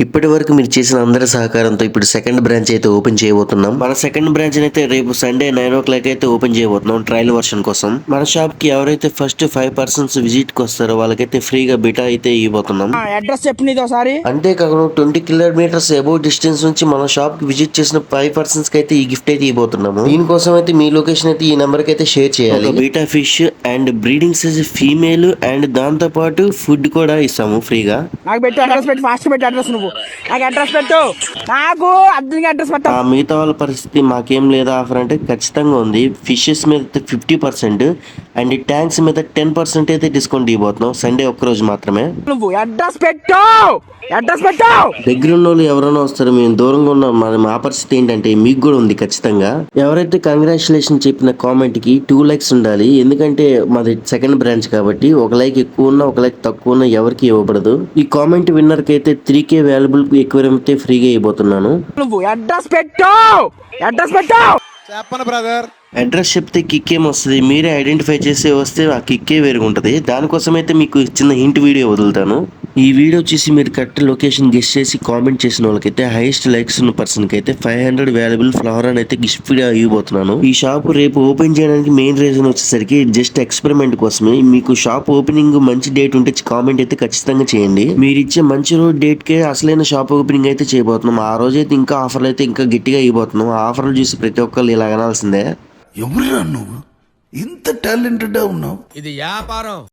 ఇప్పటి వరకు మీరు చేసిన అందరి సహకారంతో ఇప్పుడు సెకండ్ బ్రాంచ్ అయితే ఓపెన్ చేయబోతున్నాం. మన సెకండ్ బ్రాంచ్ అయితే రేపు సండే 9 o'clock అయితే ఓపెన్ చేయబోతున్నాం ట్రయల్ వర్షన్ కోసం. మన షాప్ కి ఎవరైతే ఫస్ట్ 5 persons విజిట్ కి వస్తారో వాళ్ళకైతే ఫ్రీగా బిటా అయితే ఇవ్వబోతున్నాం. అడ్రస్ చెప్పు ఒకసారి. అంతేకాకుండా 20 kilometers అబౌవ్ డిస్టెన్స్ నుంచి మన షాప్ కి విజిట్ చేసిన 5 persons కి అయితే ఈ గిఫ్ట్ అయితే ఇవ్వబోతున్నాము. దీనికోసం అయితే మీ లొకేషన్ అయితే ఈ నెంబర్ కి అయితే షేర్ చేయాలి. Beta fish and breeding size female and దాంతో పాటు ఫుడ్ కూడా ఇస్తాము ఫ్రీగా. నాకు పెట్టు అడ్రస్, పెట్టు ఫాస్ట్ పెట్టు అడ్రస్. నువ్వు నాకు అడ్రస్ పెట్టు, నాకు అర్జెంట్గా అడ్రస్ పెట్టు. మిగతా వాళ్ళ పరిస్థితి మాకేం లేదా ఆఫర్ అంటే ఖచ్చితంగా ఉంది. ఫిషెస్ మీద 50% అండ్ ట్యాంక్స్ మీద 10% అయితే డిస్కౌంట్ ఇవ్వబోతున్నాం సండే ఒక్కరోజు మాత్రమే. నువ్వు అడ్రస్ పెట్టు, అడ్రస్ పెట్టు. దగ్గర ఉన్న వాళ్ళు ఎవరైనా వస్తారు, మేము దూరంగా ఉన్నాం. మా పరిస్థితి ఏంటంటే మీకు కూడా ఉంది ఖచ్చితంగా. ఎవరైతే కంగ్రాచులేషన్ చెప్పిన కామెంట్ కి 2 likes ఉండాలి. ఎందుకంటే మాది సెకండ్ బ్రాంచ్ కాబట్టి 1 like ఎక్కువ ఉన్నా 1 like తక్కువ ఉన్నా ఎవరికి ఇవ్వబడదు. ఈ కామెంట్ విన్నర్ కి అయితే 3K వాల్యుబుల్ ఎక్వేరియం అయితే ఫ్రీగా ఇవ్వబోతున్నాను. నువ్వు అడ్రస్ పెట్టు, అడ్రస్ పెట్టు. చెప్పను బ్రదర్. అడ్రస్ చెప్తే కిక్ ఏం వస్తుంది, మీరే ఐడెంటిఫై చేసి వస్తే ఆ కిక్కే వేరుగుంటది. దానికోసం అయితే మీకు చిన్న హింట్ వీడియో వదులుతాను. ఈ వీడియో చూసి మీరు కరెక్ట్ లొకేషన్ గెస్ చేసి కామెంట్ చేసిన వాళ్ళకైతే హైయెస్ట్ లైక్స్ ఉన్న పర్సన్ కి అయితే 500 వాల్యుబుల్ ఫ్లవర్ అని అయితే గిఫ్ట్ ఇవ్వబోతున్నాను. ఈ షాప్ రేపు ఓపెన్ చేయడానికి మెయిన్ రీజన్ వచ్చేసరికి జస్ట్ ఎక్స్పెరిమెంట్ కోసమే. మీకు షాప్ ఓపెనింగ్ మంచి డేట్ ఉంటే కామెంట్ అయితే ఖచ్చితంగా చేయండి. మీరు ఇచ్చే మంచి రోజు డేట్ కే అసలైన షాప్ ఓపెనింగ్ అయితే చేయబోతున్నాం. ఆ రోజు అయితే ఇంకా ఆఫర్లు అయితే ఇంకా గట్టిగా ఇవ్వబోతున్నాం. ఆ ఆఫర్లు చూసి ప్రతి ఒక్కరు ఇలా అనాల్సిందే. ఎవరురా నువ్వు ఇంత టాలెంటెడ్ ఉన్నావు? ఇది వ్యాపారం.